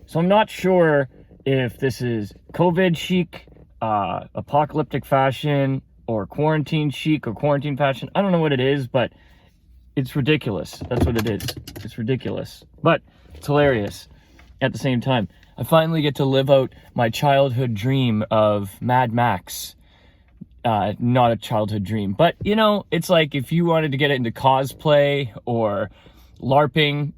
So I'm not sure if this is covidchic, apocalyptic fashion, or quarantine chic or quarantine fashion. I don't know what it is, but it's ridiculous. That's what it is. It's ridiculous, but it's hilarious at the same time. I finally get to live out my childhood dream of Mad Max. Not a childhood dream, but you know, it's like if you wanted to get into cosplay or LARPing,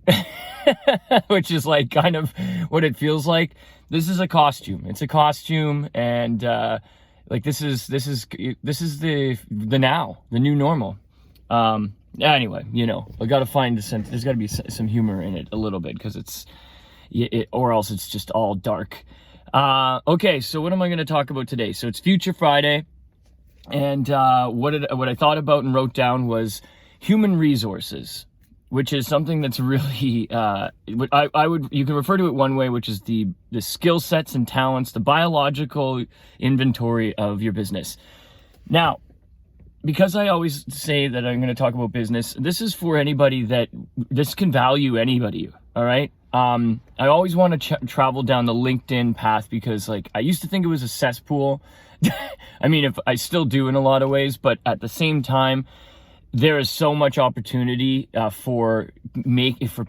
which is like kind of what it feels like. This is a costume. It's a costume, and like this is the new normal. Anyway, you know, I got to find there's got to be some humor in it a little bit, because or else it's just all dark. Okay, so what am I going to talk about today? So it's Future Friday, and what I thought about and wrote down was human resources, which is something that's really you can refer to it one way, which is the skill sets and talents, the biological inventory of your business. Now, because I always say that I'm going to talk about business, this is for anybody this can value anybody. All right. I always want to travel down the LinkedIn path, because like I used to think it was a cesspool. I mean, if I still do in a lot of ways, but at the same time, there is so much opportunity for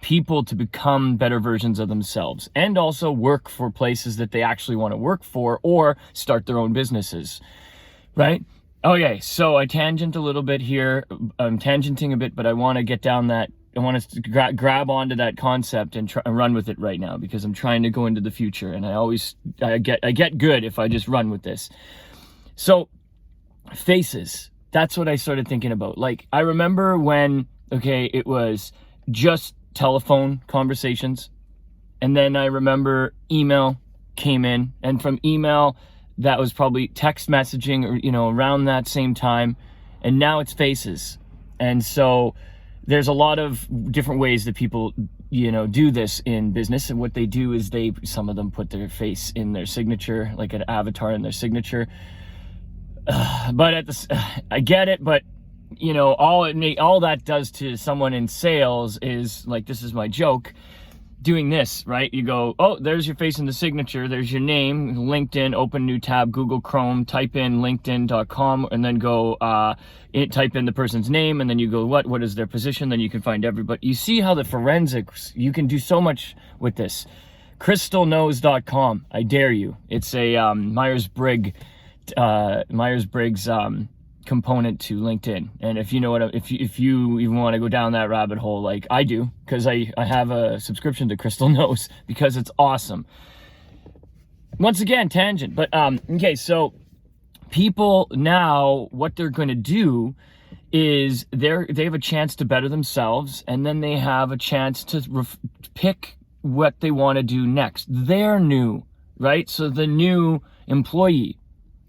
people to become better versions of themselves, and also work for places that they actually want to work for, or start their own businesses, right? Okay, so I tangent a little bit here. I'm tangenting a bit, but I want to get down that. I want to grab onto that concept and run with it right now, because I'm trying to go into the future, and I get good if I just run with this. So, faces. That's what I started thinking about. Like, I remember when, it was just telephone conversations. And then I remember email came in. And from email, that was probably text messaging, or, around that same time. And now it's faces. And so there's a lot of different ways that people, do this in business. And what they do is some of them put their face in their signature, like an avatar in their signature. But I get it, but all that does to someone in sales is, like, this is my joke, doing this, right? You go, oh, there's your face in the signature, there's your name, LinkedIn, open new tab, Google Chrome, type in linkedin.com, and then go type in the person's name, and then you go, what is their position? Then you can find everybody. You see how the forensics, you can do so much with this. crystalknows.com, I dare you. It's a Myersbriggs component to LinkedIn. And if you even want to go down that rabbit hole, like I do, because I have a subscription to Crystal Knows, because it's awesome. Once again, tangent, but so people now, what they're going to do is they have a chance to better themselves, and then they have a chance to pick what they want to do next. They're new, right? So the new employee,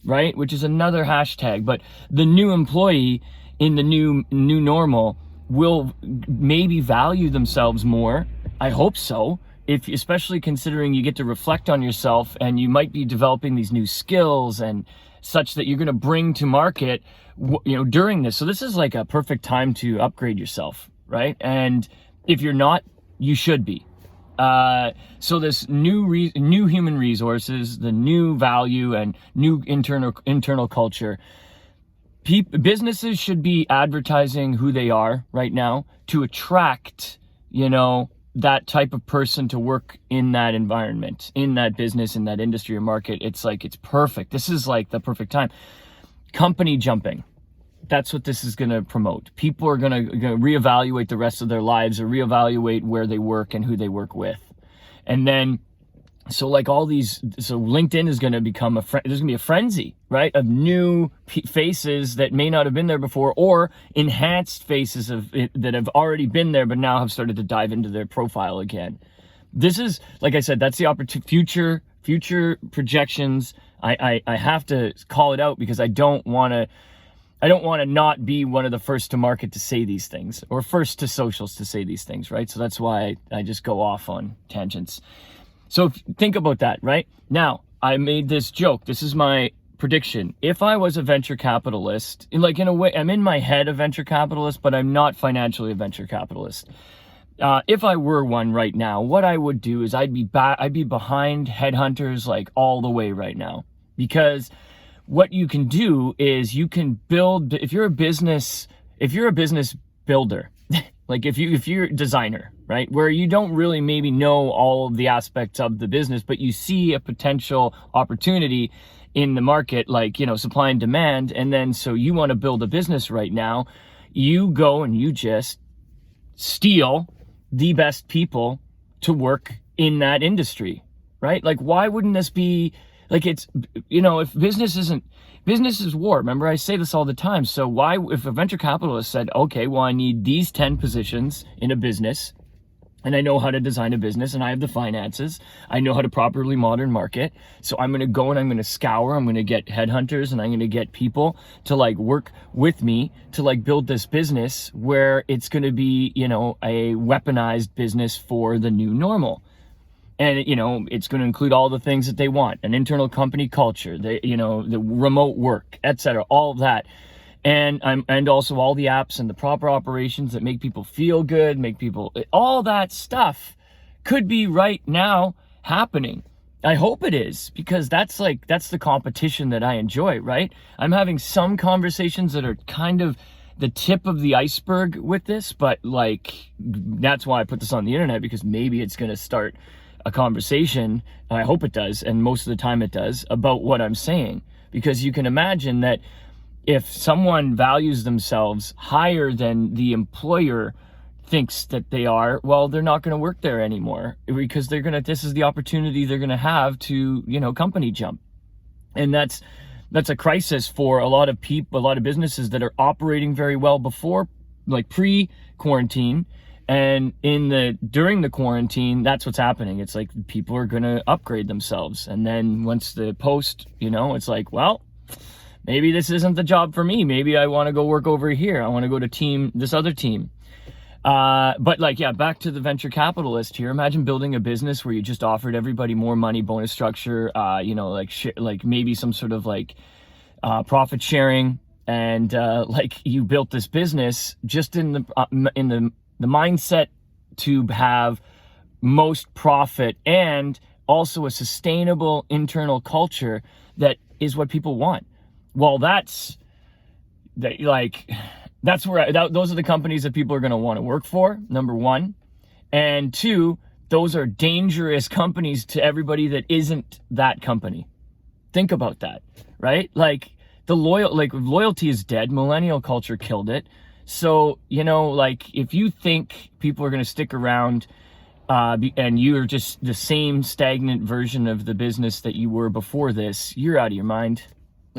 right? Which is another hashtag, but the new employee in the new normal will maybe value themselves more. I hope so. Especially considering you get to reflect on yourself, and you might be developing these new skills and such that you're going to bring to market, during this. So this is like a perfect time to upgrade yourself, right? And if you're not, you should be. So this new human resources, the new value and new internal culture, businesses should be advertising who they are right now to attract, that type of person to work in that environment, in that business, in that industry or market. It's perfect. This is like the perfect time. Company jumping. That's what this is going to promote. People are going to reevaluate the rest of their lives, or reevaluate where they work and who they work with. And then, so LinkedIn is going to become there's going to be a frenzy, right? Of new faces that may not have been there before, or enhanced faces that have already been there, but now have started to dive into their profile again. This is, like I said, that's the opportunity, future projections. I have to call it out, because I don't want to not be one of the first to market to say these things, or first to socials to say these things, right? So that's why I just go off on tangents. So think about that, right? Now, I made this joke. This is my prediction. If I was a venture capitalist, in a way, I'm in my head a venture capitalist, but I'm not financially a venture capitalist. if I were one right now, what I would do is I'd be behind headhunters like all the way right now, because what you can do is you can build, if you're a business builder, like if you're a designer, right, where you don't really maybe know all of the aspects of the business, but you see a potential opportunity in the market, like, supply and demand, and then so you want to build a business right now, you go and you just steal the best people to work in that industry, right? Like, why wouldn't this be like, it's, if business is war. Remember, I say this all the time. So why, if a venture capitalist said, okay, well, I need these 10 positions in a business, and I know how to design a business, and I have the finances, I know how to properly modern market, so I'm going to go and I'm going to scour, I'm going to get headhunters, and I'm going to get people to like work with me to like build this business where it's going to be, a weaponized business for the new normal. And, it's going to include all the things that they want, an internal company culture, the remote work, etc., all of that. And also all the apps and the proper operations that make people feel good, all that stuff could be right now happening. I hope it is, because that's the competition that I enjoy, right? I'm having some conversations that are kind of the tip of the iceberg with this, but that's why I put this on the internet, because maybe it's going to start a conversation. I hope it does, and most of the time it does, about what I'm saying, because you can imagine that if someone values themselves higher than the employer thinks that they are, well, they're not going to work there anymore, because this is the opportunity they're going to have to, company jump. And that's a crisis for a lot of people, a lot of businesses that are operating very well before, like pre-quarantine. And during the quarantine, that's what's happening. It's like people are going to upgrade themselves. And then once the post, it's like, well, maybe this isn't the job for me. Maybe I want to go work over here. I want to go to this other team. But back to the venture capitalist here. Imagine building a business where you just offered everybody more money, bonus structure, maybe some sort of profit sharing. And you built this business just in the mindset to have most profit and also a sustainable internal culture that is what people want. Well, those are the companies that people are going to want to work for, number one. And two, those are dangerous companies to everybody that isn't that company. Think about that, right? Loyalty is dead. Millennial culture killed it. So, if you think people are going to stick around and you're just the same stagnant version of the business that you were before this, you're out of your mind.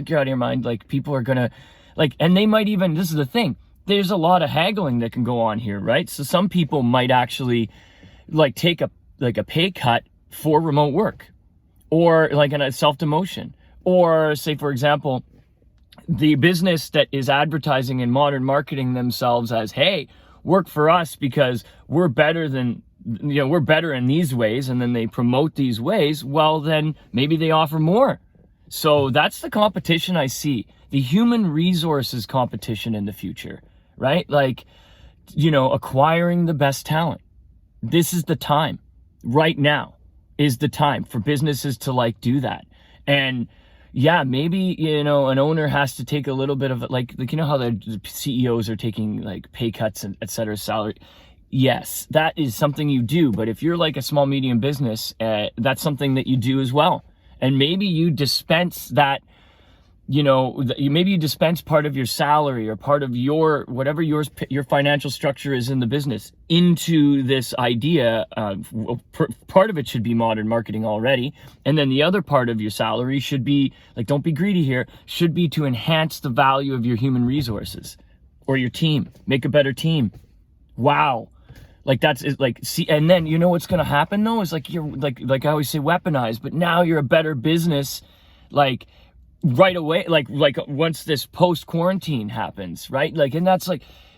You're out of your mind. People are going to, and they might even, this is the thing, there's a lot of haggling that can go on here, right? So some people might actually, take a pay cut for remote work, or in a self-demotion, or say, for example, the business that is advertising and modern marketing themselves as, hey, work for us because we're better in these ways, and then they promote these ways, well, then maybe they offer more. So that's the competition I see, the human resources competition in the future, right? Acquiring the best talent. This is the time. Right now is the time for businesses to do that. And yeah, maybe, an owner has to take a little bit of how the CEOs are taking pay cuts and et cetera, salary. Yes, that is something you do. But if you're a small, medium business, that's something that you do as well. And maybe you dispense that, maybe you dispense part of your salary or part of your, whatever your financial structure is in the business into this idea. Part of it should be modern marketing already. And then the other part of your salary should be, don't be greedy here, should be to enhance the value of your human resources or your team, make a better team. Wow. See, and then what's going to happen though is you're I always say weaponized, but now you're a better business, right away, once this post-quarantine happens, right? And that's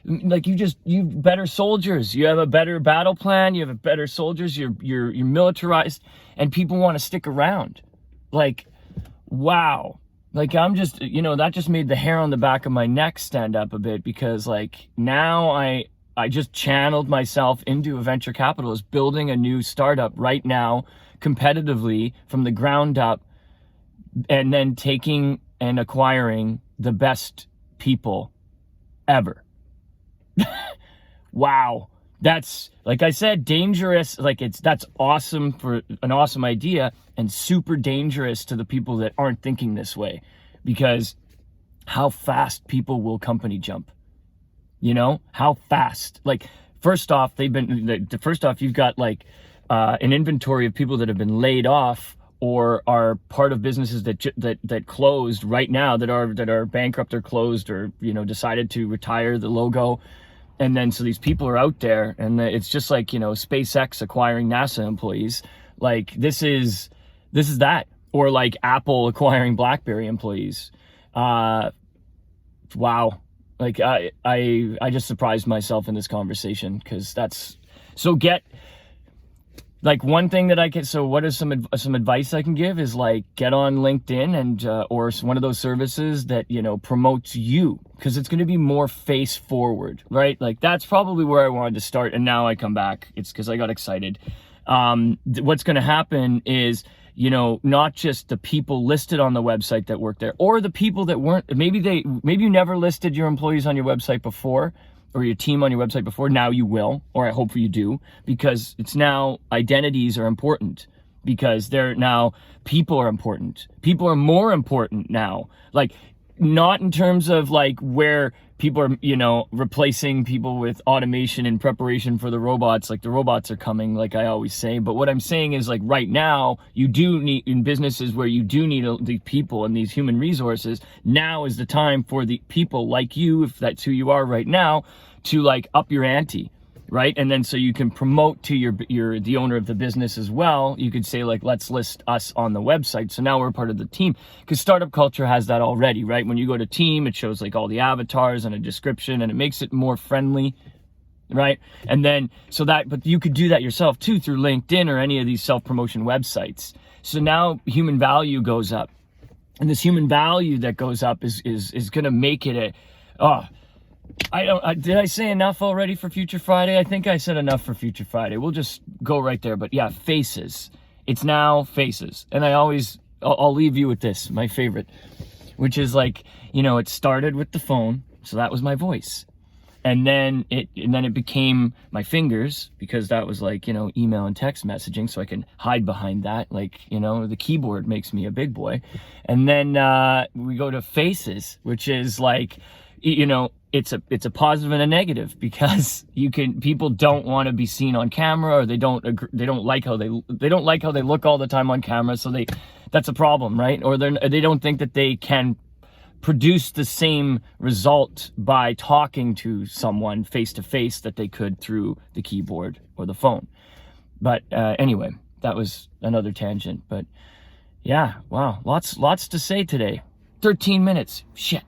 you better soldiers, you have a better battle plan, you have better soldiers, you're militarized, and people want to stick around. Wow. I'm just, that just made the hair on the back of my neck stand up a bit, because now I just channeled myself into a venture capitalist, building a new startup right now competitively from the ground up, and then taking and acquiring the best people ever. Wow. That's, like I said, dangerous. Like, that's awesome for an awesome idea, and super dangerous to the people that aren't thinking this way, because how fast people will company jump. You know, how fast? Like, first off, you've got like an inventory of people that have been laid off or are part of businesses that closed right now, that are bankrupt or closed, or, you know, decided to retire the logo. And then so these people are out there, and it's just like, you know, SpaceX acquiring NASA employees. Like, this is that, or like Apple acquiring BlackBerry employees. Wow. Like, I just surprised myself in this conversation, because that's so like, one thing that I can, so what is some advice I can give is, like, get on LinkedIn and or one of those services that, you know, promotes you, because it's going to be more face forward, right? Like, that's probably where I wanted to start, and now I come back. It's because I got excited. What's going to happen is, you know, not just the people listed on the website that work there, or the people that weren't, maybe you never listed your employees on your website before, or your team on your website before. Now you will, or I hope you do, because it's now, identities are important, because people are important. People are more important now. Like, not in terms of like where people are, you know, replacing people with automation in preparation for the robots. Like, the robots are coming, like I always say. But what I'm saying is, like, right now, you do need, in businesses where you do need the people and these human resources, now is the time for the people like you, if that's who you are right now, to like up your ante, right? And then so you can promote to the owner of the business as well. You could say, like, let's list us on the website. So now we're part of the team, because startup culture has that already, right? When you go to team, it shows like all the avatars and a description, and it makes it more friendly, right? And then but you could do that yourself too through LinkedIn or any of these self-promotion websites. So now human value goes up, and this human value that goes up is going to make it did I say enough already for Future Friday? I think I said enough for Future Friday. We'll just go right there. But yeah, faces. It's now faces. And I'll leave you with this, my favorite, which is, like, you know, it started with the phone. So that was my voice. And then it became my fingers, because that was, like, you know, email and text messaging. So I can hide behind that. Like, you know, the keyboard makes me a big boy. And then we go to faces, which is like, you know, it's a positive and a negative, because people don't want to be seen on camera, or they don't like how they look all the time on camera. So that's a problem, right? Or they don't think that they can produce the same result by talking to someone face to face that they could through the keyboard or the phone. But anyway, that was another tangent. But yeah, wow, lots to say today. 13 minutes. Shit.